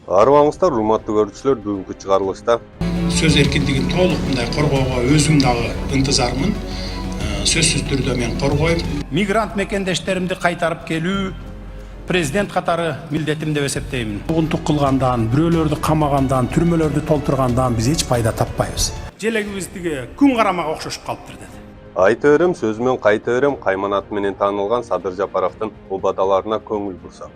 Арыбаңыздар, урматтуу көрүүчүлөр, бүгүнкү чыгарылышта сөз эркиндигин толук мындай коргоого өзүм дагы ынтызармын. Сөзсүз түрдө мен коргойм. Мигрант мекендештеримди кайтарып келүү президент катары милдетим деп эсептеймин. Угунтук кылгандан, бирөөлөрдү камагандан, түрмөлөрдү толтургандан биз эч пайда таппайбыз. Желегибиздиги күн карамага окшошуп калыптыр деди. айта берем, сөзүмөн кайта берем, кайманаты менен таанылган Садыр Жапаровдун убадаларына көңүл бурсак.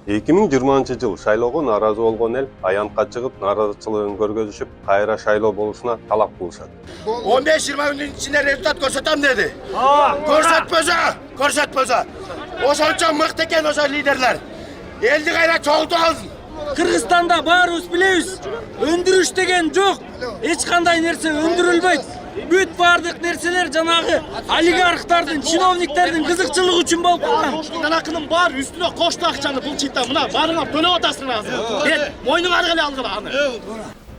Эки миң жыйырманчы жыл шайлоого нааразы болгон эл аянтка чыгып, нааразычылыгын көргөзүшүп, кайра шайлоо болушуна талап кылышат. 15-20 күнүн ичинде результат көрсөтөм деди. Көрсөтпөзө. Ошончо мыкты экен ошо лидерлер. Элди кайра чогултуп алсын. Кыргызстанда баарыбыз билебиз. Өндүрүш деген жок. Эч кандай нерсе өндүрүлбөйт. Бүт бардык нерселер жанагы олигархтардын, чиновниктердин кызыкчылыгы үчүн болуп калган. Жанакынын бар үстүнө кошту акчаны булчиттан мына баарыңар төлөп атасыңар азыр. Бет мойнуңар келе алгыла аны.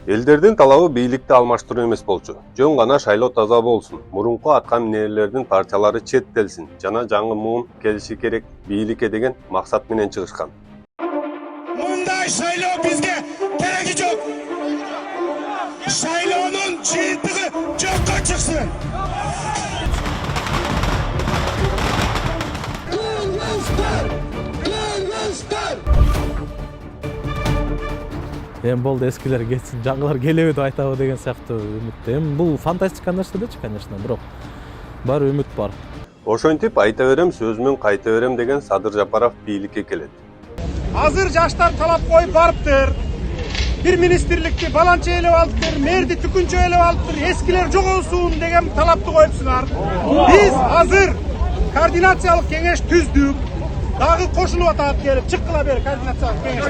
Элдердин талабы бийликти алмаштыруу эмес болчу. Жөн гана шайлоо таза болсун, мурунку атка минерлердин партиялары четтелсин жана жаңы муун келиши керек бийликке деген максат менен чыгышкан. Мындай шайлоо бизге кереги жок. Шайлоонун жыйынтыгы жокко чыксын. Эми болду, эскилер кетсин, жаңылар келеби деп айтабы деген сыяктуу үмүттөм. Бул фантастика нерседечи, конечно, бирок баары үмүт бар. Ошентип айта берем, сөзүмөн кайта берем деген Садыр Жапаров бийликке келет. Азыр жаштар талап коюп барыптыр. Бир министрликти баланча ээлеп алыптыр, мэрди түкүнчө ээлеп алыптыр, эскилер жогосун деген талапты коюпсуңар. Биз азыр координациялык кеңеш түздүк. Дагы кошулуп атат, келип чыккыла бери координациялык кеңеш.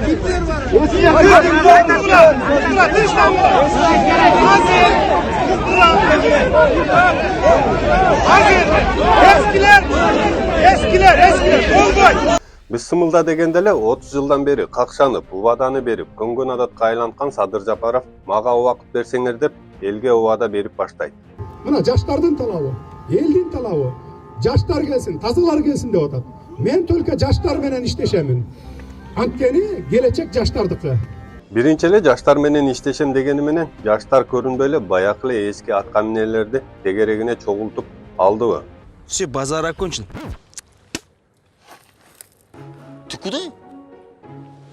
Биз сымылда дегенде эле 30 жылдан бери какшанып, убаданы берип, көнгөн адатка айланткан Садыр Жапаров мага убакыт берсеңер деп элге убада берип баштайт. Мына жаштардын талабы, элдин талабы, жаштар келсин, тазалар келсин деп атат. Мен только жаштар менен иштешемин. Анткени келечек жаштардыкы. Биринчи эле жаштар менен иштешем дегени менен жаштар көрүнбөй эле баягы эле эски атка минерлерди тегерегине чогултуп алдыбы? Все, базар окончен. Ты куда?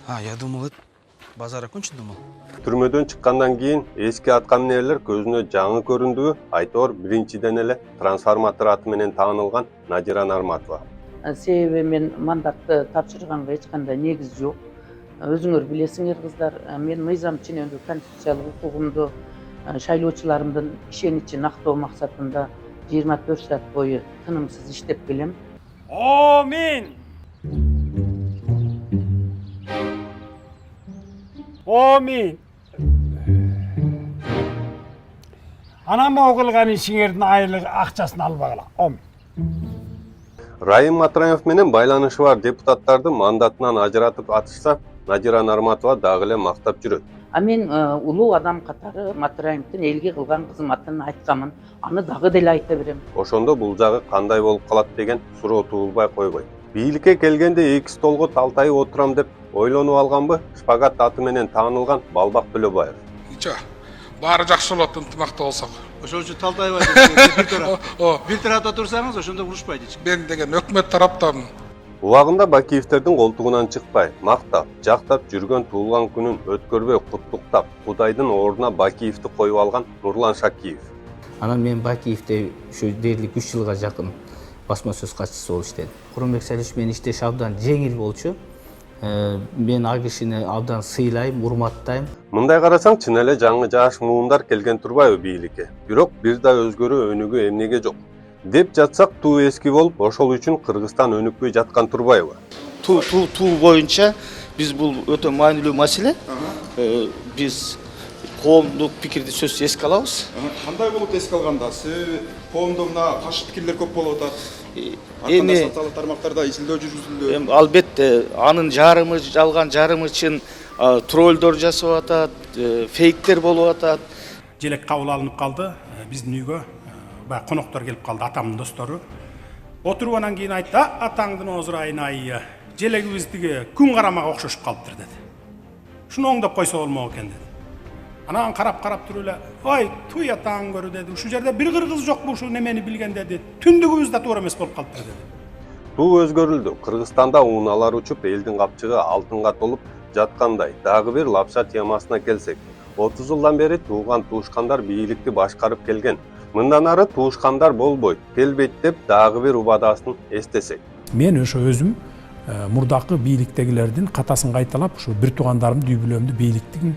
Я думал, это базар окончен, думал. Түрмөдөн чыккандан кийин эски атка минерлер көзүнө жаңы көрүндүгү айтор биринчиден эле трансформатор аты менен таанылган Надира Нарматова. Себеби мен мандатты тапшырганга эч кандай негиз жок. Өзүңөр билесиңер кыздар, мен мыйзам ченемдүү конституциялык укугумду шайлоочуларымдын ишеничин актоо максатында 24 саат бою тынымсыз иштеп келем. Амин. Амин. Анама кылган ишиңердин айлык акчасын албагыла. Амин. Райым Матраев менен байланышы бар депутаттарды мандатынан ажыратып атышса, Надира Нарматова дагы эле мактап жүрөт. Мен улуу адам катары Матраевдин элге кылган кызматын айткамын. Аны дагы деле айта берем. Ошондо бул жагы кандай болуп калат деген суроо туулбай койбойт. Бийликке келгенде эки столго талтайып отурам деп ойлонуп алганбы шпагат аты менен таанылган Балбак Төлөбаев. Баары жакшы болот, ынтымакта болсок. Ошол үчүн талтайбай бир тарапта турсаңыз, ошондо урушпайт эч. Мен деген өкмөт тараптамын. Убагында Бакиевтердин колтугунан чыкпай, мактап, жактап жүргөн туулган күнүн өткөрбөй куттуктап, Кудайдын ордуна Бакиевти коюп алган Нурлан Шакиев. Анан мен Бакиевте ушу дээрлик 3 жылга жакын басма сөз катчысы болуп иштедим. Курманбек Салиш менен иштеш абдан жеңил болчу. Мен ал кишини абдан сыйлайм, урматтайм. Мындай карасаң, чын эле жаңы жаш муундар келген турбайбы бийликке? Бирок бир да өзгөрүү өнүгүү эмнеге жок? Деп жатсак, туу эски болуп, ошол үчүн Кыргызстан өнүкпөй жаткан турбайбы? Туу боюнча биз бул өтө маанилүү маселе. Биз коомдук пикирди сөзсүз эске алабыз. Кандай болуп эске алганда? Коомдо мына каршы пикирлер көп болуп атат. Эми социалдык тармактарда изилдөө жүргүзүлдү. Албетте анын жарымы жалган, жарымы чын троллдор жасап атат, фейктер болуп атат. Желек кабыл алынып калды. биздин үйгө баягы коноктор келип калды, атамдын достору. Отуруп анан кийин айтты: "Атаңдын озурайын ай, желегибиз тиги күн карамага окшошуп калыптыр" деди. Шуну оңдоп койсо болмок экен деди. Анан карап туруп эле: "Ой, туй атаң көрү" деди. "Ушул жерде бир кыргыз жокпу ушу немени билген" деди. "Түндүгүбүз да туура эмес болуп калыптыр" деди. Бул өзгөрүлдү. Кыргызстанда унаалар учуп, элдин капчыгы алтынга толуп жаткандай. Дагы бир лапша темасына келсек, 30 жылдан бери тууган туушкандар бийликти башкарып келген. Мындан ары туушкандар болбойт, келбейт деп дагы бир убадасын эстесек. Мен ошо өзүм мурдакы бийликтегилердин катасын кайталап, ушу бир туугандарымды үй бүлөмдү бийликтин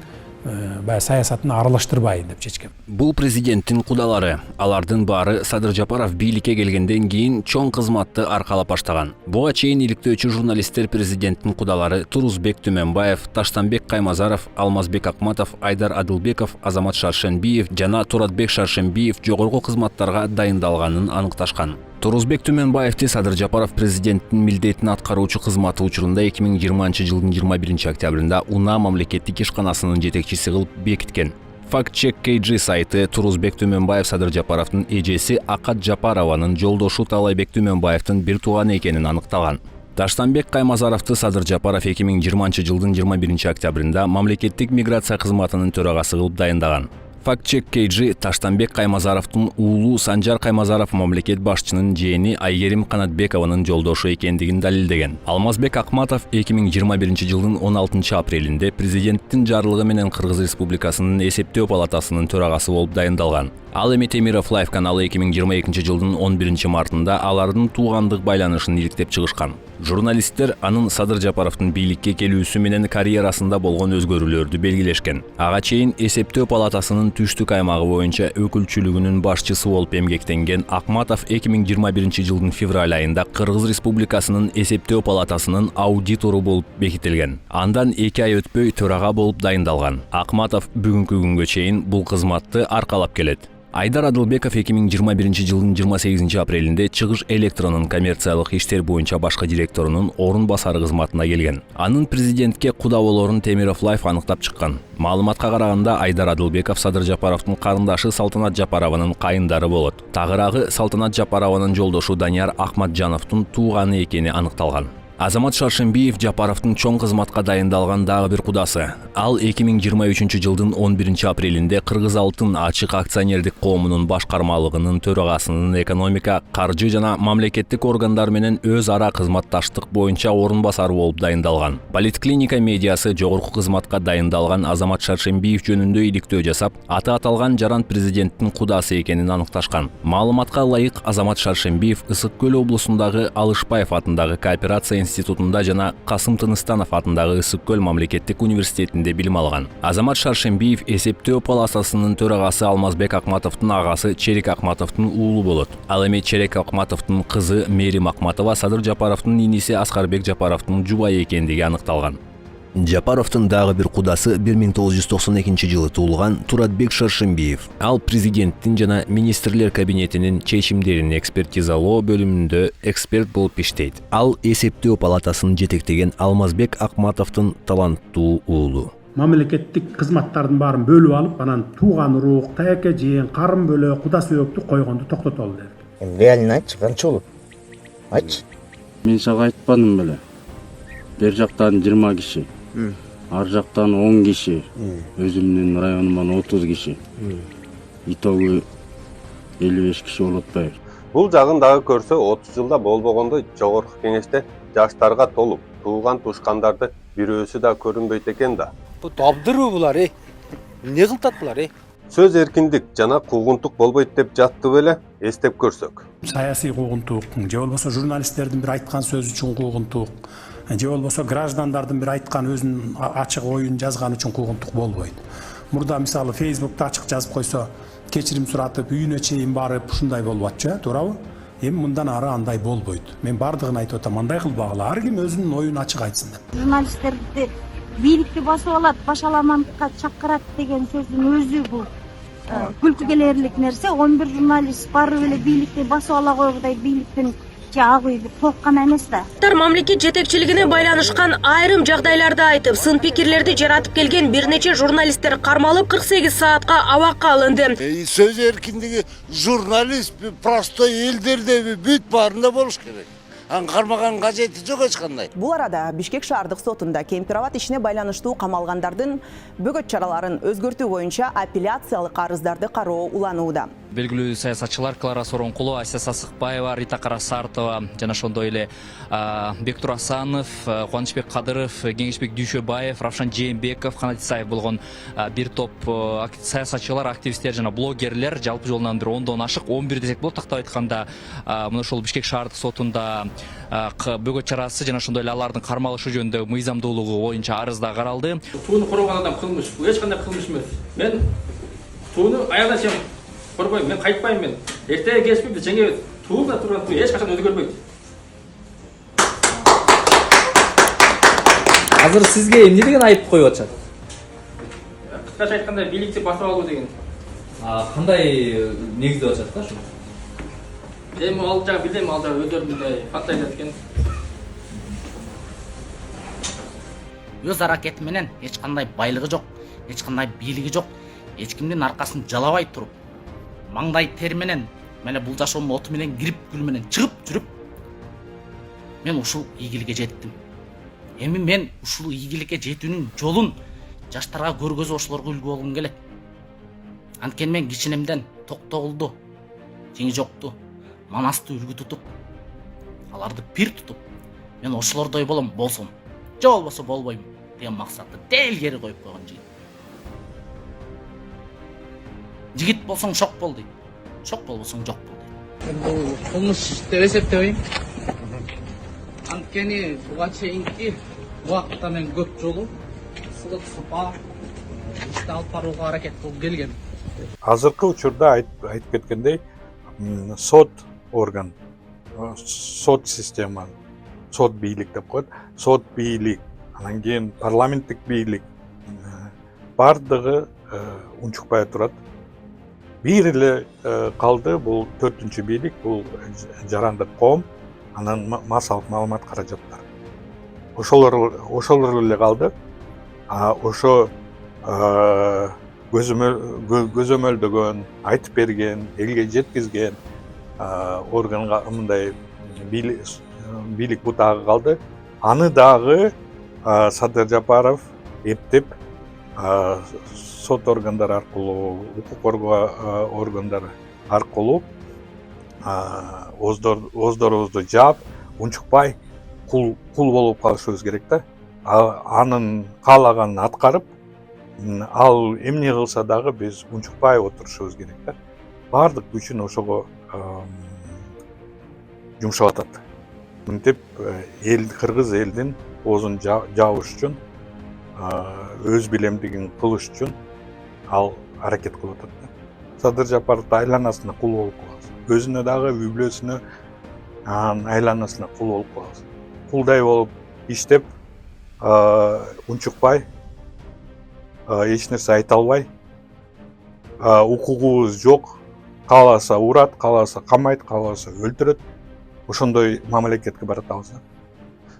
баягы саясатына аралаштырбайын деп чечкем. Бул президенттин кудалары. Алардын баары Садыр Жапаров бийликке келгенден кийин чоң кызматты аркалап баштаган. Буга чейин иликтөөчү журналисттер президенттин кудалары Турузбек Түмөнбаев, Таштанбек Каймазаров, Алмазбек Акматов, Айдар Адылбеков, Азамат Шаршенбиев жана Туратбек Шаршенбиев жогорку кызматтарга дайындалганын аныкташкан. Турузбек Түмөнбаевди Садыр Жапаров президенттин милдетин аткаруучу кызматы учурунда 2020-жылдын 21-октябрында Уна мамлекеттик ишканасынын жетекчиси кылып бекиткен. Fact-check KG сайты Турузбек Түмөнбаев Садыр Жапаровдун эжеси Акат Жапарованын жолдошу Талайбек Түмөнбаевдин бир тууганы экенин аныктаган. Таштанбек Каймазаровду Садыр Жапаров 2020-жылдын 21-октябрында мамлекеттик миграция кызматынын төрагасы кылып дайындаган. Fact-check KG Таштанбек Каймазаровдун уулу Санжар Каймазаров мамлекет башчынын жээни Айгерим Канатбекованын жолдошу экендигин далилдеген. Алмазбек Акматов 2021-жылдын 16-апрелинде президенттин жарлыгы менен Кыргыз Республикасынын эсептөө палатасынын төрагасы болуп дайындалган. Ал эми Темиров Лайф каналы 2022-жылдын 11-мартында алардын туугандык байланышын иликтеп чыгышкан. Журналисттер анын Садыр Жапаровдун бийликке келүүсү менен карьерасында болгон өзгөрүүлөрдү белгилешкен. Ага чейин эсептөө палатасынын түштүк аймагы боюнча өкүлчүлүгүнүн башчысы болуп эмгектенген Акматов 2021-жылдын февраль айында Кыргыз Республикасынын эсептөө палатасынын аудитору болуп бекитилген. Андан 2 ай өтпөй төрага болуп дайындалган. Акматов бүгүнкү күнгө чейин бул кызматты аркалап келет. Айдар Адылбеков 2021-жылдын 28-апрелинде Чыгыш электронун коммерциялык иштер боюнча башкы директорунун орун басары кызматына келген. Анын президентке куда болорун Темиров Лайф аныктап чыккан. Маалыматка караганда Айдар Адылбеков Садыр Жапаровдун карындашы Салтанат Жапарованын кайындары болот. Тагыраагы Салтанат Жапарованын жолдошу Данияр Ахматжановдун тууганы экени аныкталган. Азамат Шаршенбиев Жапаровдун чоң кызматка дайындалган дагы бир кудасы. Ал 2023-жылдын 11-апрелинде Кыргыз Алтын ачык акционердик коомунун башкармалыгынын төрагасынын экономика, каржы жана мамлекеттик органдар менен өз ара кызматташтык боюнча орун басары болуп дайындалган. Политклиника медиасы жогорку кызматка дайындалган Азамат Шаршенбиев жөнүндө иликтөө жасап, аты аталган жаран президенттин кудасы экенин аныкташкан. Маалыматка ылайык Азамат Шаршенбиев Ысык Көл облусундагы Алышбаев атындагы кооперация институтунда жана Касым Тыныстанов атындагы Ысык Көл мамлекеттик университетинде билим алган. Азамат Шаршенбиев эсептөө палатасынын төрагасы Алмазбек Акматовдун агасы Черек Акматовдун уулу болот. Ал эми Черек Акматовдун кызы Мерим Акматова Садыр Жапаровдун иниси Аскарбек Жапаровдун жубайы экендиги аныкталган. Жапаровдун дагы бир кудасы 1992-жылы туулган Туратбек Шаршенбиев. Ал президенттин жана министрлер кабинетинин чечимдерин экспертизалоо бөлүмүндө эксперт болуп иштейт. Ал эсептөө палатасын жетектеген Алмазбек Акматовдун таланттуу уулу. Мамлекеттик кызматтардын баарын бөлүп алып, анан тууган урук, таяке жыйын, карын бөлө, кудасы өктү койгонду токтотолу дедик. Реально айтчы, канча болот? Айтчы. Мен сага айтпадым беле. Бер жактан 20 киши. Ар жактан 10 киши, өзүмдүн районуман 30 киши. Итогу 55 киши болуп атпайбы? Бул жагын дагы көрсө, 30 жылда болбогондо жогорку кеңеште жаштарга толуп, тууган тушкандарды бирөөсү да көрүнбөйт экен да. Бу абдырбы булар, эмне кылтат булар, Сөз эркиндик жана куугунтук болбойт деп жатты беле, эстеп көрсөк. Саясий куугунтук, же болбосо журналисттердин бир айткан сөзү үчүн куугунтук, же болбосо граждандардын бир айткан өзүнүн ачык оюн жазган үчүн куугунтук болбойт. Мурда мисалы Facebook'та ачык жазып койсо, кечирим суратып, үйүнө чейин барып ушундай болуп атчу, туурабы? Эми мындан ары андай болбойт. Мен бардыгын айтып атам, андай кылбагыла, ар ким өзүнүн оюн ачык айтсын деп. Журналисттерди бийликти басып алат, башаламандыкка чакырат деген сөздүн өзү бул күлкү келерлик нерсе. 11 журналист барып эле бийликти басып ала койгудай бийликтин ак үйдү толук гана эмес да. Мамлекет жетекчилигине байланышкан айрым жагдайларды айтып, сын пикирлерди жаратып келген бир нече журналисттер кармалып 48 саатка абакка алынды. Сөз эркиндиги журналист простой элдерде бүт баарында болуш керек. Кармаган кажети жок эч кандай. Бул арада Бишкек шаардык сотунда кемпир-абад ишине байланыштуу камалгандардын бөгөт чараларын өзгөртүү боюнча апелляциялык арыздарды кароо уланууда. Белгилүү саясатчылар Клара Соронкулова, Ася Сасыкбаева, Рита Карасартова жана ошондой эле Бектур Асанов, Кубанычбек Кадыров, Кеңешбек Дүйшөбаев, Равшан Жээнбеков, Канат Исаев болгон бир топ саясатчылар, активисттер жана блогерлер жалпы жолунан бир 10дон ашык 11 десек болот, тактап айтканда мына ошол Бишкек шаардык сотунда бөгөт чарасы жана ошондой эле алардын кармалышы жөнүндө мыйзамдуулугу боюнча арызда каралды. Тууну коргон адам кылмыш. Бул эч кандай кылмыш эмес. Мен тууну аягына чейин корбойм, мен кайтпайм мен. Эртеге келишпейбиз, жеңебиз. Тууда турган туу эч качан өзгөрбөйт. Азыр сизге эмне деген айып коюп атышат? Кыскача айтканда бийликти басып алуу деген. Кандай негизде атышат да ошо? Эми ал жагы билем, ал жагы өздөрүнүн фантазия экен. Өз аракети менен эч кандай байлыгы жок, эч кандай бийлиги жок, эч кимдин аркасын жалабай туруп, маңдай тер менен, мына бул жашоонун оту менен кирип, гүл менен чыгып жүрүп, мен ушул ийгиликке жеттим. Эми мен ушул ийгиликке жетүүнүн жолун жаштарга көргөзүп ошолорго үлгү болгум келет. Анткени мен кичинемден Токтогулду, Жеңи жокту, Манасты үлгү тутуп, аларды пир тутуп, мен ошолордой болсом, же болбосо болбойм деген максатты делгери коюп койгон жигит. Жигит болсоң шок бол дейт. Шок болбосоң жок бол дейт. Бул кылмыш деп эсептебейм. Анткени буга чейинки убакытта мен көп жолу сылык сапа ишти алып барууга аракет кылып келгем. Азыркы учурда айтып кеткендей, сот орган, сот система, сот бийлик деп коет, сот бийлик, анан кийин парламенттик бийлик бардыгы унчукпай турат. Бир эле калды, бул 4-чү бийлик, бул жарандык коом, анан массалык маалымат каражаттары. Ошолор эле калды. Ошо көзөмөлдөгөн, айтып берген, элге жеткизген органга мындай бийлик бутагы калды. Аны дагы Садыр Жапаров эптеп сот органдары аркылуу, укук коргоо органдары аркылуу оздорубузду жаап, унчукпай кул болуп калышыбыз керек да. Анын каалаганын аткарып, ал эмне кылса дагы биз унчукпай отурушубуз керек да. Бардык күчүн ошого жумшап атат. Мынтип кыргыз элдин оозун жабыш үчүн, өз билемдигин кылыш үчүн ал аракет кылып атат да. Садыр Жапаровдун айланасына кул болуп калабыз. Өзүнө дагы үй бүлөсүнө, айланасына кул болуп калабыз. Кулдай болуп иштеп, унчукпай, эч нерсе айта албай, укугубуз жок, кааласа урат, кааласа камайт, кааласа өлтүрөт. Ошондой мамлекетке баратабыз.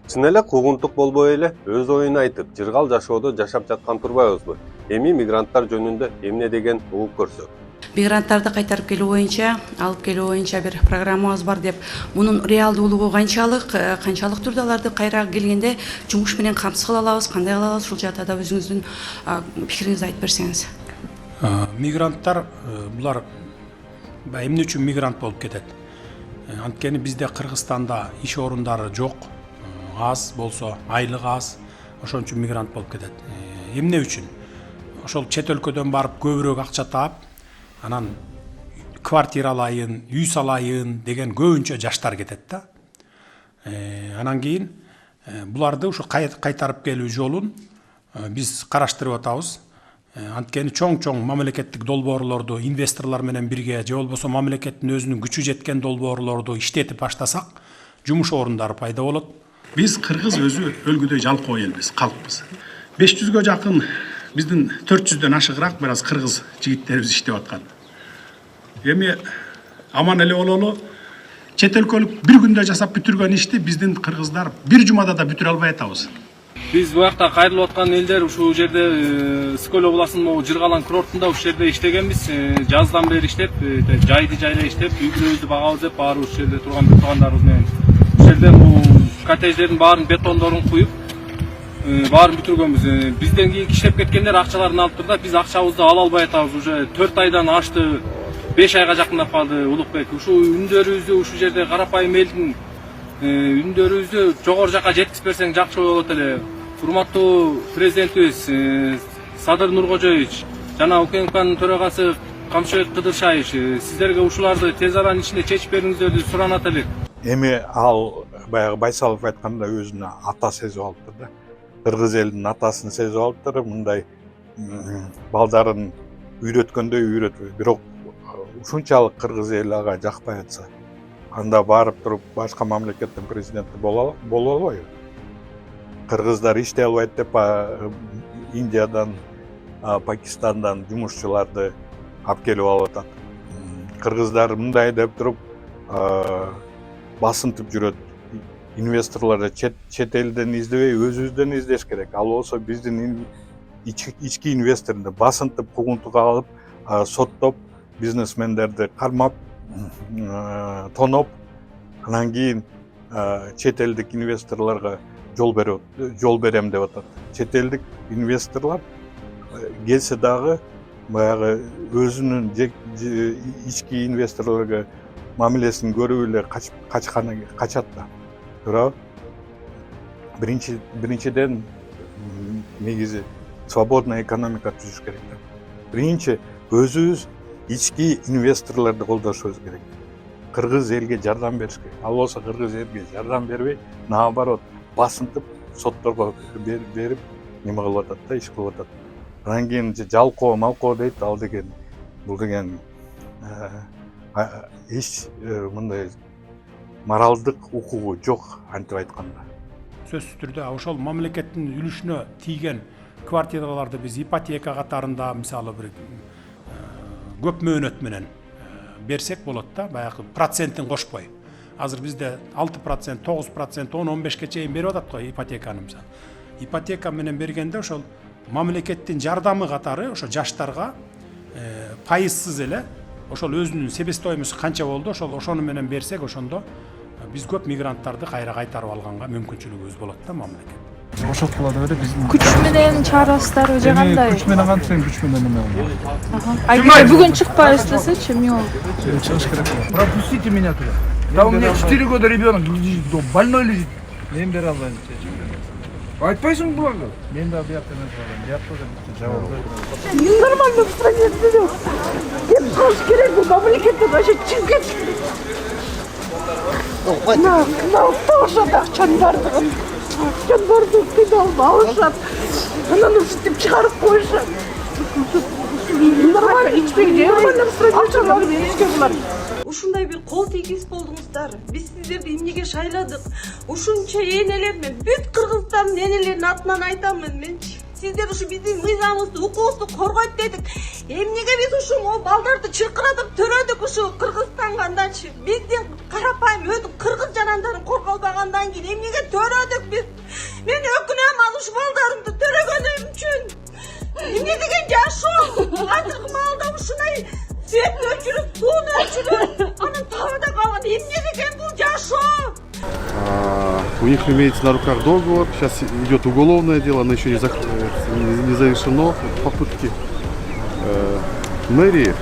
Чын эле куугунтук болбой эле өз оюн айтып, жыргал жашоодо жашап жаткан турбайбызбы? Эми мигранттар жөнүндө эмне деген угуп көрсөк? Мигранттарды кайтарып келүү боюнча, алып келүү боюнча бир программабыз бар деп, мунун реалдуулугу канчалык түрдө аларды кайра келгенде жумуш менен камсыз кыла алабыз, кандай кыла алабыз, ушул жаатта өзүңүздүн пикириңизди айтып берсеңиз. Мигранттар булар эмне үчүн мигрант болуп кетет? Анткени бизде Кыргызстанда иш орундары жок, аз болсо, айлык аз, ошон үчүн мигрант болуп кетет. Эмне үчүн? Ошол чет өлкөдөн барып көбүрөөк акча таап, анан квартира алайын, үй салайын деген көбүнчө жаштар кетет да. Анан кийин буларды ушу кайтарып келүү жолун биз караштырып атабыз. Анткени чоң мамлекеттик долбоорлорду инвесторлор менен бирге, же болбосо мамлекеттин өзүнүн күчү жеткен долбоорлорду иштетип баштасак, жумуш орундары пайда болот. Биз кыргыз өзү өлгүдөй жалкоо элбиз, калкпыз. 500гө жакын биздин 400дөн ашыгыраак бир аз кыргыз жигиттерибиз иштеп аткан. Эми аман эле бололу, чет өлкөлүк бир күндө жасап бүтүргөн ишти биздин кыргыздар бир жумада да бүтүрө албай атабыз. Биз бу жакта кайрылып аткан элдер ушул жерде Скөл областынын могу Жыргалан курортунда ушул жерде иштегенбиз. Жаздан бери иштеп, жайды жайлай иштеп, үй-бүлөбүздү багабыз деп баары ушул жерде турган туугандарыбыз менен. Ушул жерде бул коттедждердин баарын бетондорун куюп, баарын бүтүргөнбүз. Бизден кийин иштеп кеткендер акчаларын алып турда, биз акчабызды ала албай атабыз. Уже 4 айдан ашты, 5 айга жакындап калды Улукбек. Ушул үндөрүбүздү ушул жерде карапайым элдин үндөрүбүздү жогору жака жеткизип берсең жакшы болот эле. Урматтуу президентибиз Садыр Нуркожоевич жана УКМКнын төрагасы Камшыбек Кыдыршаевич, сиздерге ушуларды тез аранын ичинде чечип бериңиздерди суранат элек. Эми ал баягы Байсалов айткандай өзүнө ата сезип алыптыр да. Кыргыз элинин атасын сезип алыптыр. Мындай балдарын үйрөткөндөй үйрөтпөй. Бирок ушунчалык кыргыз эли ага жакпай атса, анда барып туруп башка мамлекеттин президенти боло албайбы? Кыргыздар иштей албайт деп Индиядан, Пакистандан жумушчуларды алып келип алып атат. Кыргыздар мындай деп туруп басынтып жүрөт. Инвесторлорду чет элден издебей өзүбүздөн издеш керек. Ал болсо биздин ички инвесторду басынтып кугунтуга алып, соттоп, бизнесмендерди кармап, тоноп, анан кийин чет элдик инвесторлорго жол берем деп атат. Чет элдик инвесторлор келсе дагы баягы өзүнүн ички инвесторлорго мамилесин көрүп эле качат да. Бирок биринчиден негизи свободный экономика түзүш керек. Биринчи өзүбүз ички инвесторлорду колдошубуз керек. Кыргыз элге жардам бериш керек. Ал болсо кыргыз элге жардам бербей, наоборот, басынтып, сотторго берип, неме кылып атат да, иш кылып атат. Анан кийин жалкоо, малкоо дейт, ал деген, бул деген эч мындай моралдык укугу жок, антип айтканда. Сөзсүз түрдө ошол мамлекеттин үлүшүнө тийген квартираларды биз ипотека катарында мисалы бир көп мөөнөт менен берсек болот да, баягы процентин кошпой. Азыр бизде 6%, 9%, 10-15-ке чейин берип атат го ипотеканы мисалы. Ипотека менен бергенде ошол мамлекеттин жардамы катары ошо жаштарга пайызсыз эле ошол өзүнүн себестоимосу канча болду, ошону менен берсек, ошондо биз көп мигранттарды кайра кайтарып алганга мүмкүнчүлүгүбүз болот да мамлекет. Бошотулады эле биздин. Күч менен чыгарасыздарбы же кандай? Күч менен кантсен күч менен эме болот. Агер бүгүн чыкпайбыз десечи, эмне болот? Чыгыш керек. Пропустите меня туда. Да у меня 4 года ребенок больной лежит. Мен бере албайм. Айтпайсың буларга? Мен да биякта эмес болом. Биякта жабыл берем. Нормально в стране живём. Кеп калыш керек бул мамлекеттен вообще чыгып кет. На ошол акчанын бардыгын. Акчанын бардыгын кыйналып алышат. Анан ушинтип чыгарып коюшат. Нормально ичпей нормально в стране живём. Ушундай бир кол тийгизип болдуңуздар. Биз сиздерди эмнеге шайладык? Ушунча энелер мен бүт Кыргызстандын энелеринин атынан айтамын менчи. Сиздер ушу биздин мыйзамыбызды, укугубузду коргойт дедик. Эмнеге биз ушул балдарды чыркырадык, төрөдүк ушу Кыргызстанга андачы? Биздин карапайым өтүп кыргыз жанандарын корголбагандан кийин эмнеге төрөдүк биз? Мен өкүнөм ал ушу балдарымды төрөгөнүм үчүн. Эмне деген жашоо? Азыркы маалда ушундай свет өчүрүп, сууну өчүрүп, анын табыда калган эмне деген бул жашоо? У них имеется на руках договор, сейчас идет уголовное дело, оно еще не завершено. Попытки мэрии,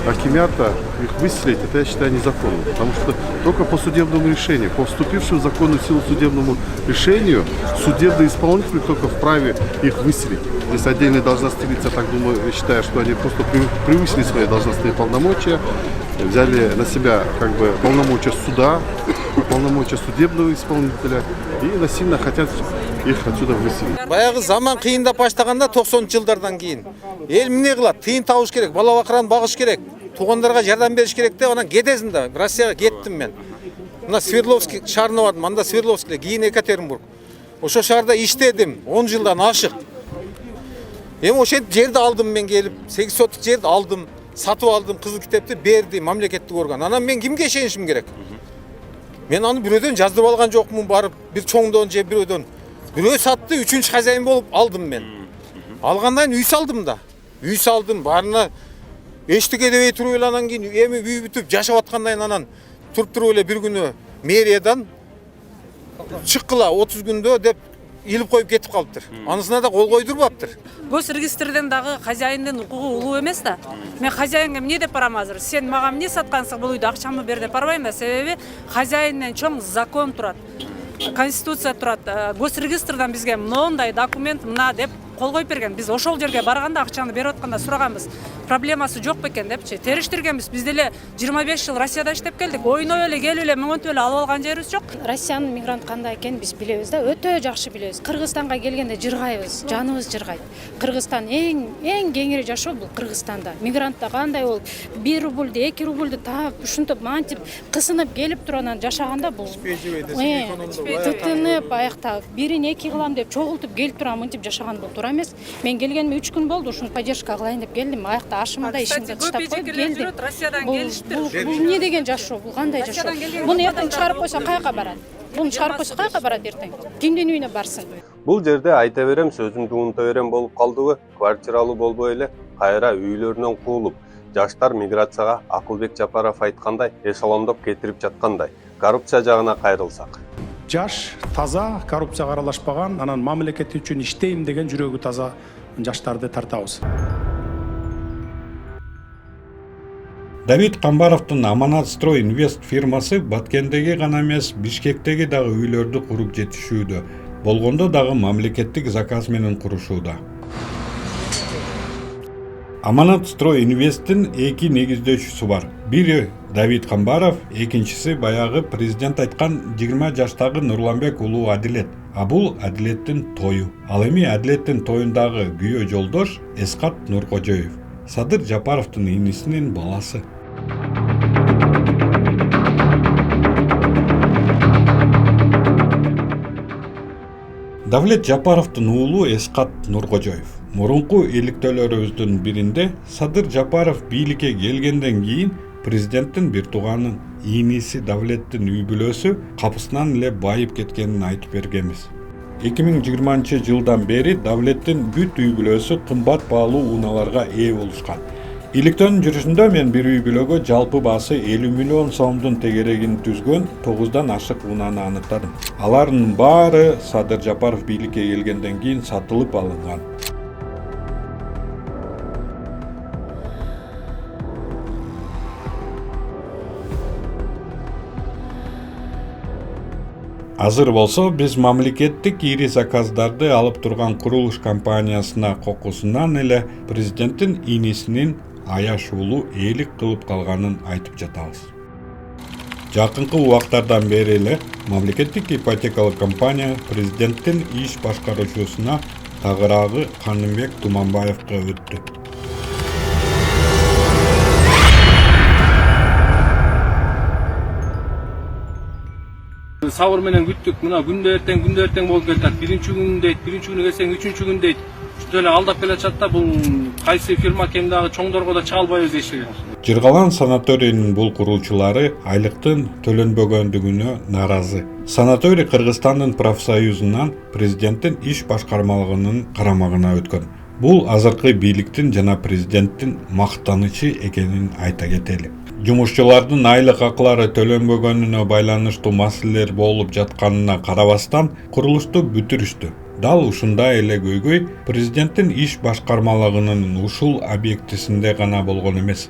акимята их выселить, это я считаю незаконно. Потому что только по судебному решению, по вступившему в законную силу судебному решению, судебные исполнители только вправе их выселить. Здесь отдельные должностные лица, так думаю, считаю, что они просто превысили свои должностные полномочия, взяли на себя как бы полномочия суда, полномочия судебного исполнителя и насильно хотят их отсюда выселить. Баягы заман кыйындап баштаганда 90-жылдардан кийин эл эмне кылат? Тыйын табыш керек, бала бакыраны багыш керек, туугандарга жардам бериш керек деп анан кетесиң да. Россияга кеттим мен. Мына Свердловский шаарына бардым, анда Свердловский, кийин Екатеринбург. Ошо шаарда иштедим, 10 жылдан ашык. Эми ошентип жерди алдым мен келип, 8 соток жерди алдым, сатып алдым, кызыл китепти берди мамлекеттик орган. Анан мен кимге ишенишим керек? Мен аны бирөөдөн жаздырып алган жокмун, барып бир чоңдон же бирөөдөн. Бирөө сатты, 3-чү хозяин болуп алдым мен. Алгандан үй салдым да. Үй салдым, барына эчтеке дебей туруп эле анан кийин эми үй бүтүп жашап аткандан анан туруп эле бир күнү мэриядан чыккыла 30 күндө деп илип коюп кетип калыптыр. Анысына да кол койдурбаптыр. Гос регистрден дагы хозяиндин укугу улуу эмес да. Мен хозяинге эмне деп барам азыр? Сен мага эмне саткансың бул үйдү, акчамды бер деп барбайм да. Себеби хозяинден чоң закон турат. Конституция турат. Гос регистрдан бизге мындай документ мына деп кол коюп берген. Биз ошол жерге барганда акчаны берип атканда сураганбыз. Проблемасы жок бекен депчи. Териштиргенбиз. Биз деле 25 жыл Россияда иштеп келдик. Ойной эле келип эле мөңөнтүп эле алып алган жерибиз жок. Россиянын мигрант кандай экенин биз билебиз да, өтө жакшы билебиз. Кыргызстанга келгенде жыргайбыз, жаныбыз жыргайт. Кыргызстан эң кеңири жашоо бул Кыргызстанда. Мигрантта кандай болуп 1 рубльду, 2 рубльду таап, ушинтип мантип кысынып келип туруп анан жашаганда бул тытынып аякта 1-2 кылам деп чогултуп келип туруп мынтип жашаган бул туура эмес. Мен келгениме 3 күн болду, ушуну поддержка кылайын деп келдим. Аякта ашымды да ишимди таштап коюп келдим. Россиядан келиштир. Бул эмне деген жашоо, бул кандай жашоо? Муну эртең чыгарып койсо каяка барат? Буну чыгарып койсо каяка барат эртең? Кимдин үйүнө барсын? Бул жерде айта берем, сөзүмдү унута берем болуп калдыбы? Квартиралуу болбой эле кайра үйлөрүнөн куулуп, жаштар миграцияга Акылбек Жапаров айткандай эшелондоп кетирип жаткандай. Коррупция жагына кайрылсак. Жаш, таза, коррупцияга аралашпаган, анан мамлекет үчүн иштейм деген жүрөгү таза жаштарды тартабыз. Давид Камбаровдун Аманат Строй Инвест фирмасы Баткендеги гана эмес, Бишкектеги дагы үйлөрдү куруп жетишүүдө. Болгондо дагы мамлекеттик заказ менен курушууда. Аманат Строй Инвесттин 2 негиздөөчүсү бар. Бири Давид Камбаров, экинчиси баягы президент айткан 20 жаштагы Нурланбек уулу Адилет. А бул Адилеттин тою. Ал эми Адилеттин тоюндагы күйөө жолдош Эскат Нуркожоев. Садыр Жапаровдун инисинин баласы. Давлет Жапаровдун уулу Эскат Нуркожоев. Мурунку иликтөөлөрүбүздүн биринде Садыр Жапаров бийликке келгенден кийин президенттин бир тууганын иниси Давлеттин үй бүлөсү капысынан эле байып кеткенин айтып бергенбиз. 2020 жылдан бери Давлеттин бүт үй бүлөсү кымбат баалуу унааларга ээ болушкан. Иликтөөнүн жүрүшүндө мен бир үй бүлөгө жалпы баасы 50 миллион сомдун тегерегин түзгөн 9дан ашык унаны аныктадым. Алардын баары Садыр Жапаров бийликке келгенден кийин сатылып алынган. Азыр болсо биз мамлекеттик ири заказдарды алып турган курулуш компаниясына кокусунан эле президенттин инисинин Аяш уулу ээлик кылып калганын айтып жатабыз. Жакынкы убактардан бери эле мамлекеттик ипотекалык компания президенттин иш башкаруучусуна тагыраагы Канымбек Туманбаевга өттү. Сабыр менен күттүк, мына күндө эртең болуп кетет. Биринчи күн дейт, биринчи күнү келсең, үчүнчү күн дейт. Ушундай эле алдап келатат да, бул кайсы фирма кем дагы чоңдорго да чыга албайбыз дейишти. Жыргалан санаторийинин бул куруучулары айлыктын төлөнбөгөндүгүнө нааразы. Санаторий Кыргызстандын профсоюзунан президенттин иш башкармалыгынын карамагына өткөн. Бул азыркы бийликтин жана президенттин мактанычы экенин айта кетели. Жумушчулардын айлык акылары төлөнбөгөнүнө байланыштуу маселелер болуп жатканына карабастан курулушту бүтүрүштү. Дал ушундай эле көйгөй президенттин иш башкармалыгынын ушул объектисинде гана болгон эмес.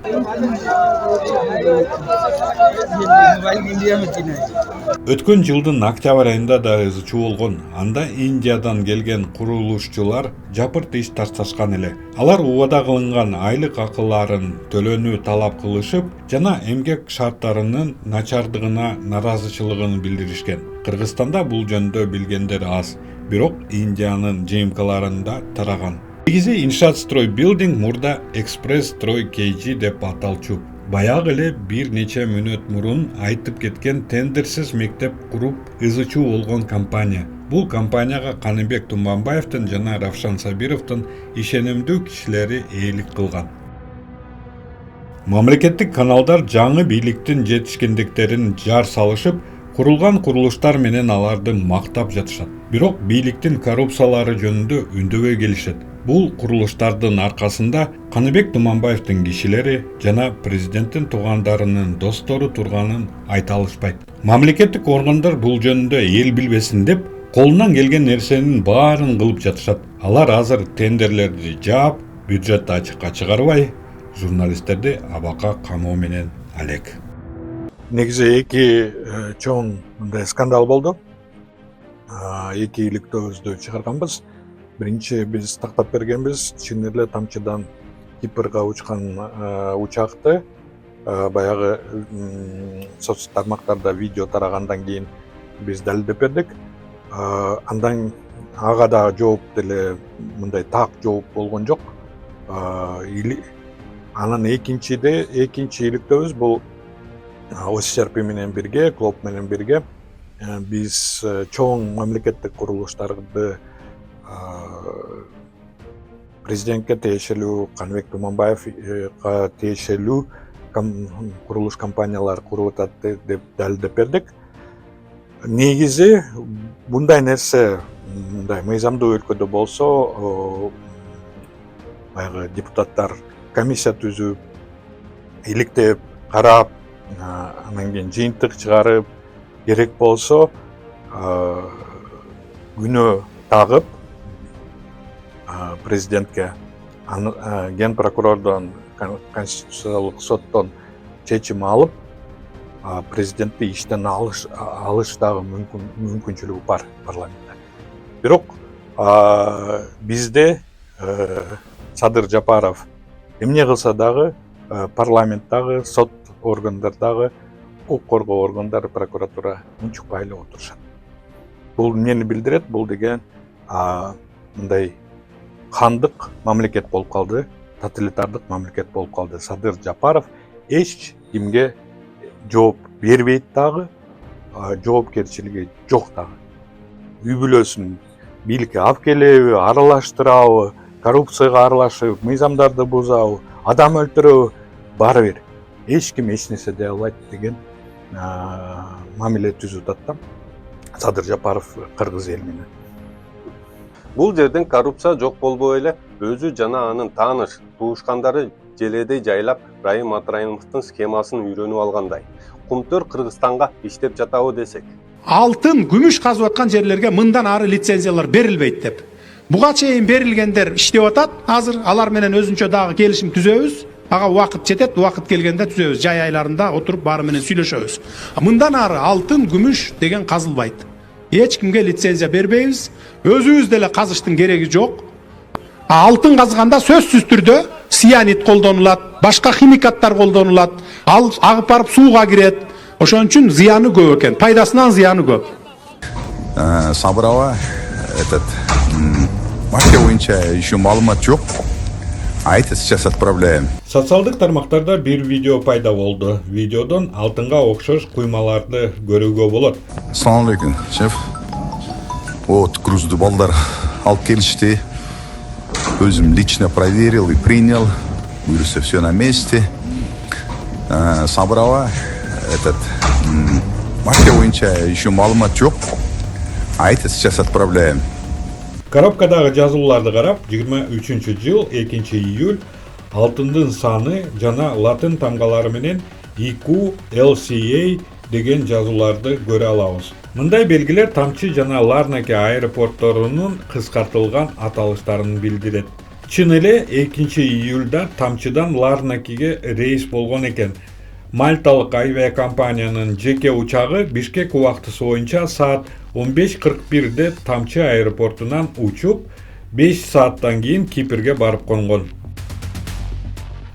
Өткөн жылдын октябрь айында да ызы чуу болгон. Анда Индиядан келген курулушчулар жапырт иш ташташкан эле. Алар убада кылынган айлык акыларын төлөөнү талап кылышып, жана эмгек шарттарынын начардыгына наразычылыгын билдиришкен. Кыргызстанда бул жөнүндө билгендер аз. Бирок Индиянын ЖМКларында тараган. Негизи Иншаат Строй Билдинг мурда Экспресс Строй KG деп аталчу. Баягы эле бир нече мүнөт мурун айтып кеткен тендерсиз мектеп куруп ызы чуу болгон компания. Бул компанияга Канымбек Туманбаевдин жана Равшан Сабировдун ишенимдүү кишилери ээлик кылган. Мамлекеттик каналдар жаңы бийликтин жетишкендиктерин жар салышып, Курулган курулуштар менен аларды мактап жатышат. Бирок бийликтин коррупциялары жөнүндө үндөбөй келишет. Бул курулуштардын аркасында Каныбек Туманбаевдин кишилери жана президенттин туугандарынын достору турганын айта алышпайт. Мамлекеттик органдар бул жөнүндө эл билбесин деп колунан келген нерсенин баарын кылып жатышат. Алар азыр тендерлерди жаап, бюджетти ачыкка чыгарбай, журналисттерди абакка камоо менен алек. Негизи эки чоң мындай скандал болду. Эки иликтөөбүздү чыгарганбыз. Биринчи биз тактап бергенбиз, чын эле тамчыдан Кипрга учкан учакты баягы соц тармактарда видео тарагандан кийин биз далилдеп бердик. Андан ага да жооп деле мындай так жооп болгон жок. Анан экинчи иликтөөбүз бул ОСРП менен бирге, КЛОП менен бирге биз чоң мамлекеттик курулуштарды президентке тиешелүү, Каныбек Туманбаевга тиешелүү курулуш компаниялар куруп атат деп далилдеп бердик. Негизи мындай нерсе мындай мыйзамдуу өлкөдө болсо, баягы депутаттар комиссия түзүп, иликтеп, карап, анан кийин жыйынтык чыгарып, керек болсо күнөө тагып президентке, ген прокурордон, конституциялык соттон чечим алып, президентти иштен алыш дагы мүмкүнчүлүгү бар парламентте. Бирок бизде Садыр Жапаров эмне кылса дагы парламенттагы, сот органдардагы, укук коргоо органдары, прокуратура унчукпай эле отурушат. Бул эмнени билдирет? Бул деген мындай хандык мамлекет болуп калды, тоталитардык мамлекет болуп калды. Садыр Жапаров эч кимге жооп бербейт дагы, жоопкерчилиги жок дагы. Үй бүлөсүн бийликке алып келеби, аралаштырабы, коррупцияга аралашып, мыйзамдарды бузабы, адам өлтүрөбү, баары бир эч ким эч нерсе дей албайт деген мамиле түзүп атат да Садыр Жапаров кыргыз эл менен. Бул жерден коррупция жок болбой эле өзү жана анын тааныш, туушкандары желедей жайлап Райым Атраимовдун схемасын үйрөнүп алгандай. Кумтөр Кыргызстанга иштеп жатабы десек. Алтын, күмүш казып аткан жерлерге мындан ары лицензиялар берилбейт деп. Буга чейин берилгендер иштеп атат. Азыр алар менен өзүнчө дагы келишим түзөбүз. Ага убакыт жетет, убакыт келгенде түзөбүз. Жай айларында отуруп баары менен сүйлөшөбүз. Мындан ары алтын, күмүш деген казылбайт. Эч кимге лицензия бербейбиз. Өзүбүз деле казыштын кереги жок. Алтын казганда сөзсүз түрдө цианид колдонулат, башка химикаттар колдонулат. Ал агып барып сууга кирет. Ошон үчүн зыяны көп экен, пайдасынан зыяны көп. Сабырова Машка боюнча еще маалымат жок. Айты сейчас отправляем. Социалдык тармактарда бир видео пайда болду. Видеодон алтынга окшош куймаларды көрүүгө болот. Assalamu alaikum, шеф. Вот грузду балдар алып келишти. Өзүм лично проверил и принял. Буюрса все на месте. Сабырова Машка боюнча еще маалымат жок. Айты сейчас отправляем. Коробкадагы жазууларды карап, 23-жыл 2-июль алтындын саны жана латын тамгалары менен IQ, LCA деген жазууларды көрө алабыз. Мындай белгилер Тамчы жана Ларнаке аэропортторунун кыскартылган аталыштарын билдирет. Чын эле 2-июльда Тамчыдан Ларнакеге рейс болгон экен. Мальталык авиакомпаниянын жеке учагы Бишкек убактысы боюнча саат 15:41-де Тамчы аэропортунан учуп, 5 сааттан кийин Кипрге барып конгон.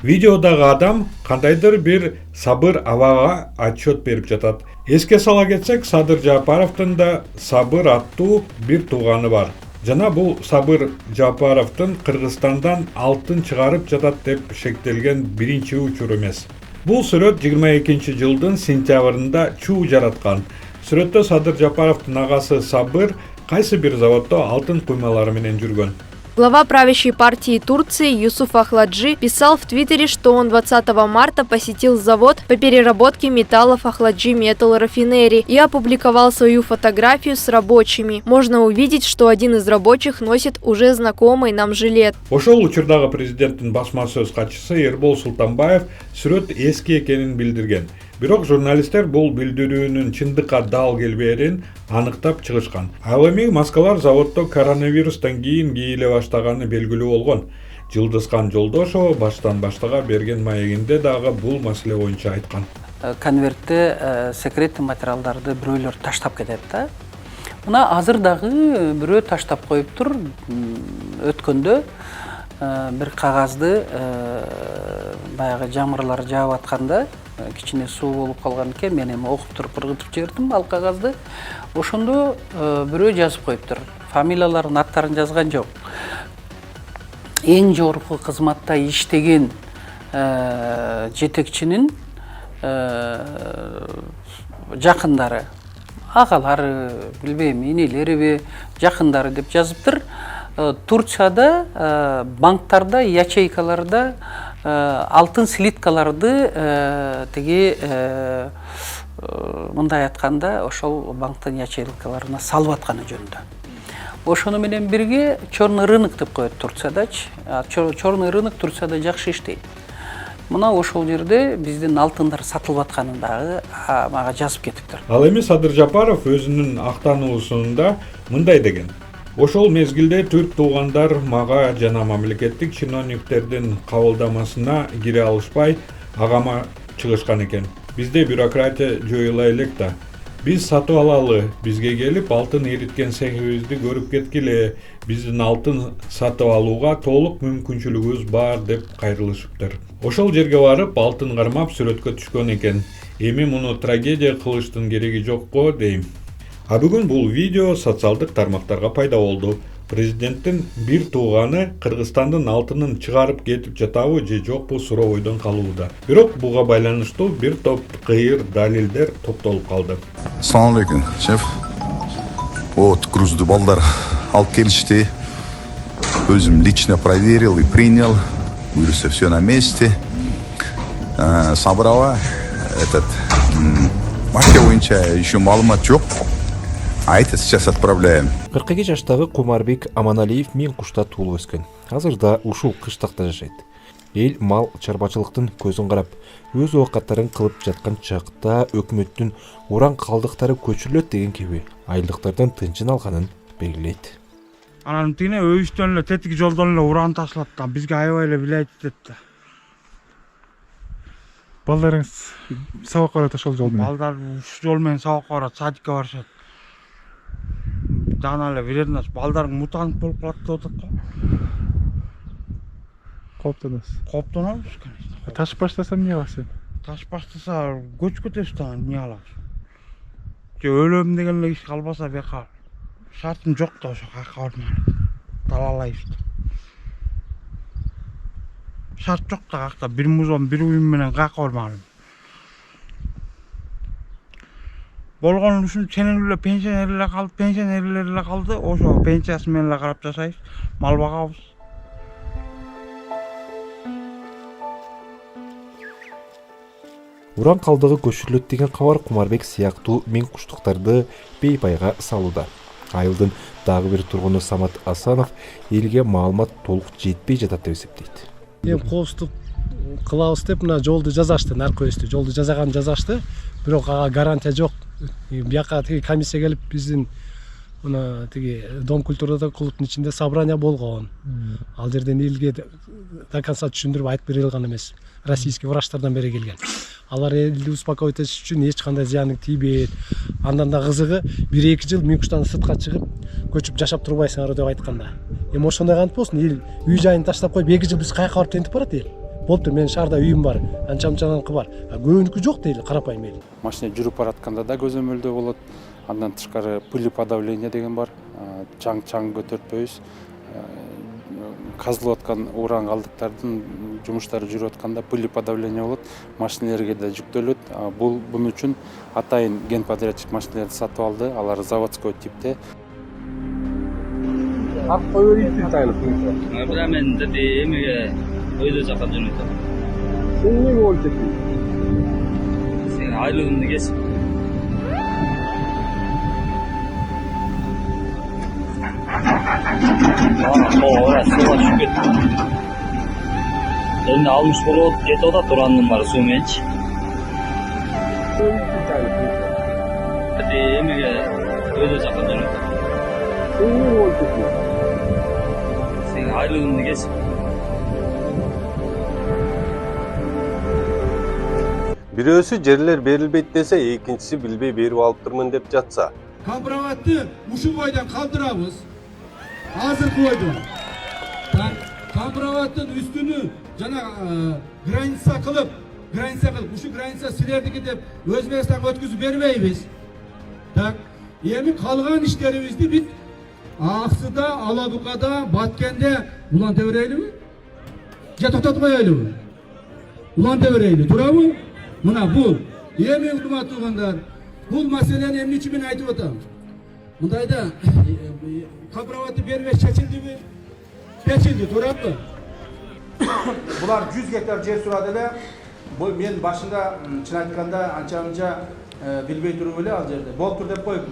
Видеодагы адам кандайдыр бир Сабыр абага отчет берип жатат. Эске сала кетсек, Садыр Жапаровдун да Сабыр аттуу бир тууганы бар. Жана бул Сабыр Жапаровдун Кыргызстандан алтын чыгарып жатат деп шектелген биринчи учур эмес. Бул сүрөт 22-жылдын сентябрында чуу жараткан. Сүрөттө Садыр Жапаровдун агасы Сабыр кайсы бир заводдо алтын куймалары менен жүргөн. Глава правящей партии Турции Юсуф Ахладжи писал в Твиттере, что он 20 марта посетил завод по переработке металлов Ахладжи Metal Refinery и опубликовал свою фотографию с рабочими. Можно увидеть, что один из рабочих носит уже знакомый нам жилет. Ошол учурдагы президенттин басма сөз катчысы Эрбол Султанбаев сүрөт эски экенин билдирген. Бирок журналисттер бул билдирүүнүн чындыкка дал келбээрин аныктап чыгышкан. Ал эми маскалар заводдо коронавирустан кийин кийиле баштаганы белгилүү болгон. Жылдызхан Жолдошова баштан баштага берген маегинде дагы бул маселе боюнча айткан. Конвертте секретный материалдарды бирөөлөр таштап кетет да. Мына азыр дагы бирөө таштап коюп тур. Өткөндө бир кагазды баягы жамырлар жаап атканда кичине суу болуп калган экен, мен эми окуп туруп кыргытып жибердим ал кагазды. Ошондо бирөө жазып коюптур. Фамилияларын, аттарын жазган жок. Эң жогорку кызматта иштеген жетекчинин жакындары, агалары, билбейм, инелериби, жакындары деп жазыптыр. Турцияда банктарда, ячейкаларда алтын слиткаларды теги мындай айтканда ошол банктын ячейкаларына салып атканы жөнүндө. Ошону менен бирге черный рынок деп коет Турциядачы. Черный рынок Турцияда жакшы иштейт. Мына ошол жерде биздин алтындар сатылып атканын дагы мага жазып кетиптир. Ал эми Садыр Жапаров өзүнүн актануусунда мындай деген: ошол мезгилде түрк туугандар мага жана мамлекеттик чиновниктердин кабылдамасына кире алышпай агама чыгышкан экен. Бизде бюрократия жоюла элек да. Биз сатып алалы, бизге келип алтын эриткен цехибизди көрүп кеткиле. Биздин алтын сатып алууга толук мүмкүнчүлүгүбүз бар деп кайрылышыптыр. Ошол жерге барып алтын кармап сүрөткө түшкөн экен. Эми муну трагедия кылыштын кереги жок го дейм. А бүгүн бул видео социалдык тармактарга пайда болду. Президенттин бир тууганы Кыргызстандын алтынын чыгарып кетип жатабы же жокпу сурообойдон калууда. Бирок буга байланыштуу бир топ кыйыр далилдер топтолуп калды. Assalamu alaikum, шеф. Вот грузды балдар алып келишти. Өзүм лично проверил и принял. Буюрса все на месте. Собрала этот мафия боюнча еще маалымат жок. А это сейчас отправляем. 42 жаштагы Кумарбек Аманалиев мен кушта туулуп өскөн. Азырда ушул кыштакта жашайт. Эл мал чарбачылыктын көзүн карап, өз оокаттарын кылып жаткан чакта өкмөттүн уран калдыктары көчүрүлөт деген кеби айылдыктардан тынчын алганын белгилейт. Анан тине өйүштөн эле тетик жолдон эле уран ташылат да, бизге аябай эле билет этет да. Балдарыңыз сабакка барат ошол жол менен? Балдар ушул жол менен сабакка барат, садикке барышат. Жана эле вредность, балдарың мутант болуп калат деп атат го. Кооптоносуз. Кооптонобуз, конечно. Ташып баштасам эмне кыласың? Ташып баштаса көчүп кетебиз да, эмне кылабыз? Же өлөм деген эле иш калбаса бека. Шартым жок да ошо каяка барман. Талалайбыз да. Шарт жок да каяка, бир музон, бир уюм менен каяка барман. Болгон ушун ченен эле пенсионерлер калды, ошо пенсиясы менен эле карап жашайбыз, мал багабыз. Уран калдыгы көчүрүлөт деген кабар Кумарбек сыяктуу мен куштуктарды бейпайга салууда. Айылдын дагы бир тургуну Самат Асанов элге маалымат толук жетпей жатат деп эсептейт. Эми коопсуздук кылабыз деп мына жолду жазашты, наркөстү жолду жазаган жазашты, бирок ага гарантия жок. Бияка тиги комиссия келип биздин мына тиги Дом культурада клубдун ичинде собрание болгон. Ал жерден элге до конца түшүндүрүп айтып бере алган эмес. Российский врачтардан бери келген. Алар элди успокоить этиш үчүн эч кандай зыяны тийбейт. Андан да кызыгы 1-2 жыл Мюнхтан сыртка чыгып көчүп жашап турбайсыңар деп айтканда. Эми ошондой кантип болсун, эл үй жайын таштап коюп 2 жыл биз каяка барып тентип барат эл. Болуптур, менин шаарда үйүм бар, анча-мынчаныкы бар. Көбүнүкү жок дейли, карапайым эл. Машина жүрүп баратканда да көзөмөлдөө болот. Андан тышкары пылеподавление деген бар. Чаң көтөртпөйбүз. Казылып аткан уран калдыктардын жумуштары жүрүп атканда пылеподавление болот. Машинелерге да жүктөлөт. Бунун үчүн атайын ген подрядчик машинелерди сатып алды. Алар заводской типте. ат кое берейсиз тайынып. Бирок мен деди эмеге өйдө жакка жөнөтөм. Сен эмне болуп кетти? Сен айлыгымды кесип. Ora suga түшүп кетти. Эми алmış болуп кетип атат туранын баары суу мененчи. Деди эмеге өйдө жакка жөнөтөм. Сен эмне болуп кетти? Сен айлыгымды кесип. Бирөөсү жерлер берилбейт десе, экинчиси билбей берип алыптырмын деп жатса. Компроматты ушул бойдон калтырабыз. Азыркы бойдон. Компроматтын үстүнү жана граница кылып ушу граница силердики деп Өзбекстанга өткүзүп бербейбиз. Так, эми калган иштерибизди биз Аксыда, Алабукада, Баткенде уланта берелиби? Же токтотуп коелуби? Уланта берели, туурабы? Мына бул эми урматтуу туугандар, бул маселени эмне үчүн мен айтып атам? Мындайда компроматты бербеш чечилдиби? Чечилди, туурабы? Булар 100 гектар жер сурады эле. Бул мен башында чын айтканда анча-мынча билбей туруп эле ал жерде. Болуптур деп коюп.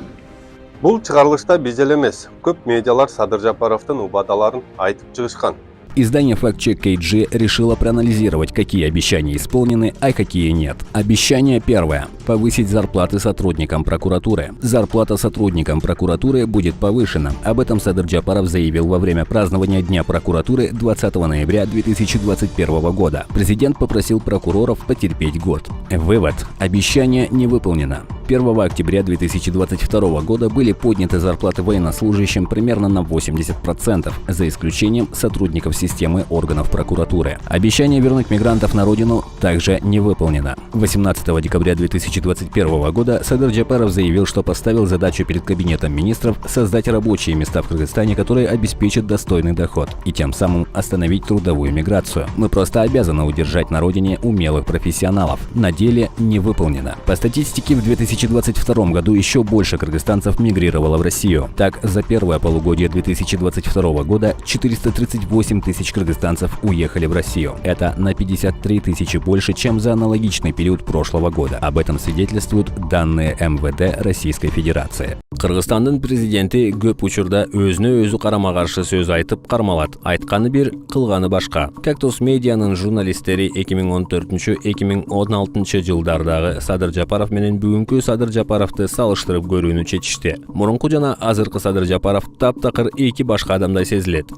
Бул чыгарылышта биз эле эмес, көп медиалар Садыр Жапаровдун убадаларын айтып чыгышкан. Издание «Фактчек KG» решило проанализировать, какие обещания исполнены, а какие нет. Обещание первое – повысить зарплаты сотрудникам прокуратуры. Зарплата сотрудникам прокуратуры будет повышена. Об этом Садыр Джапаров заявил во время празднования Дня прокуратуры 20 ноября 2021 года. Президент попросил прокуроров потерпеть год. Вывод – обещание не выполнено. 1 октября 2022 года были подняты зарплаты военнослужащим примерно на 80%, за исключением сотрудников системы органов прокуратуры. Обещание вернуть мигрантов на родину также не выполнено. 18 декабря 2021 года Садыр Джапаров заявил, что поставил задачу перед Кабинетом министров создать рабочие места в Кыргызстане, которые обеспечат достойный доход и тем самым остановить трудовую миграцию. Мы просто обязаны удержать на родине умелых профессионалов. На деле не выполнено. По статистике, в 2022 году еще больше кыргызстанцев мигрировало в Россию. Так, за первое полугодие 2022 года 438 тысяч кыргызстанцев уехали в Россию. Это на 53 тысячи больше, чем за аналогичный период прошлого года. Об этом свидетельствуют данные МВД Российской Федерации. Кыргызстандын президенти көп учурда өзүнө өзү карама-каршы сөз айтып кармалат. Айтканы бир, кылганы башка. Кактус медианын журналисттери 2014-2016 жылдардагы Садыр Жапаров менен бүгүнкү Садыр Жапаровду салыштырып көрүүнү чечишти. Мурунку жана азыркы Садыр Жапаров таптакыр эки башка адамдай сезилет.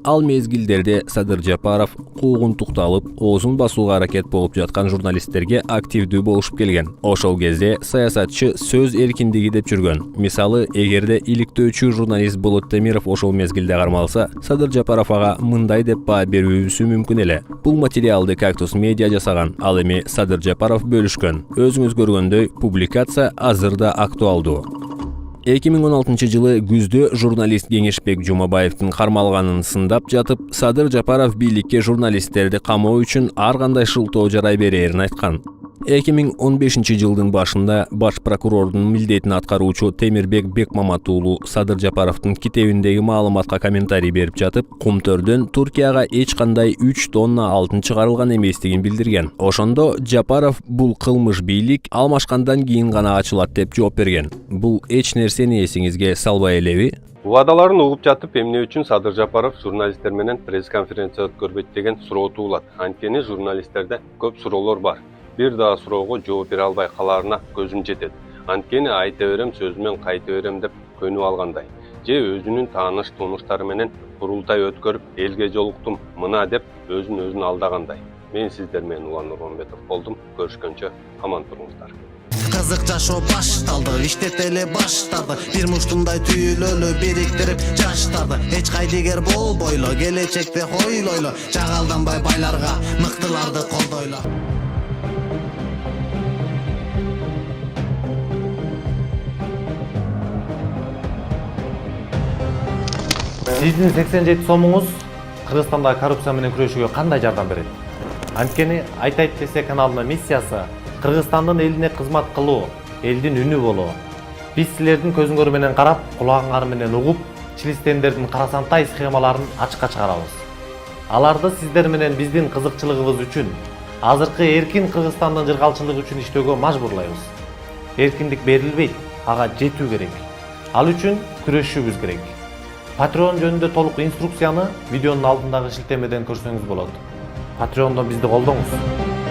Ал мезгилдерде Садыр Жапаров куугун тукталып, оозун басууга аракет болуп жаткан журналисттерге активдүү болушуп келген. Ошол кезде саясатчы сөз эркиндиги деп жүргөн. Мисалы, эгерде иликтөөчү журналист Болот Темиров ошол мезгилде кармалса, Садыр Жапаров ага мындай деп баа берүүсү мүмкүн эле. Бул материалды Кактус медиа жасаган, ал эми Садыр Жапаров бөлүшкөн. Өзүңүз көргөндөй, публикация азырда актуалдуу. 2016 жылы күздө журналист Кеңешбек Жумабаевдин кармалганын сындап жатып, Садыр Жапаров бийликке журналисттерди камоо үчүн ар кандай шылтоо жарай берерин айткан. 2015 жылдын башында баш прокурордун милдетин аткаруучу Темирбек Бекмамат уулу Садыр Жапаровдун китебиндеги маалыматка комментарий берип жатып, Кумтөрдөн Туркияга эч кандай 3 тонна алтын чыгарылган эместигин билдирген. Ошондо Жапаров бул кылмыш бийлик алмашкандан кийин гана ачылат деп жооп берген. Бул эч нерсени эсиңизге салбай элеби? Убадаларын угуп жатып, эмне үчүн Садыр Жапаров журналисттер менен пресс-конференция өткөрбөйт деген суроо туулат. Анткени журналисттерде көп суроолор бар. Бир дагы суроого жооп бере албай калаарына көзүм жетет. Анткени айта берем, сөзүмөн кайта берем деп көнүп алгандай. Же өзүнүн тааныш тунуштары менен курултай өткөрүп, элге жолуктум, мына деп өзүн алдагандай. Мен сиздер менен Улан Нурманбетов болдум. Көрүшкөнчө аман туруңуздар. Кызык жашоо башталды, иштетели баштады. Бир муштундай түйүлөлү бириктирип жаштарды. Эч кайдыгер болбойлу, келечекте хойлойлу. Жагалданбай байларга, мыктыларды колдойлу. Сиздин 87 сомуңуз Кыргызстанда коррупция менен күрөшүүгө кандай жардам берет? Анткени Айтайт ТС каналынын миссиясы Кыргызстандын элине кызмат кылуу, элдин үнү болуу. Биз силердин көзүңөр менен карап, кулагыңар менен угуп, члестендердин карасантай схемаларын ачыкка чыгарабыз. Аларды сиздер менен биздин кызыкчылыгыбыз үчүн, азыркы эркин Кыргызстандын жыргалчылыгы үчүн иштөөгө мажбурлайбыз. Эркиндик берилбейт, ага жетүү керек. Ал үчүн күрөшүүбүз керек. Patreon жөнүндө толук инструкцияны видеонун алдындагы шилтемеден көрсөңүз болот. Patreon'дон бизди колдоңуз.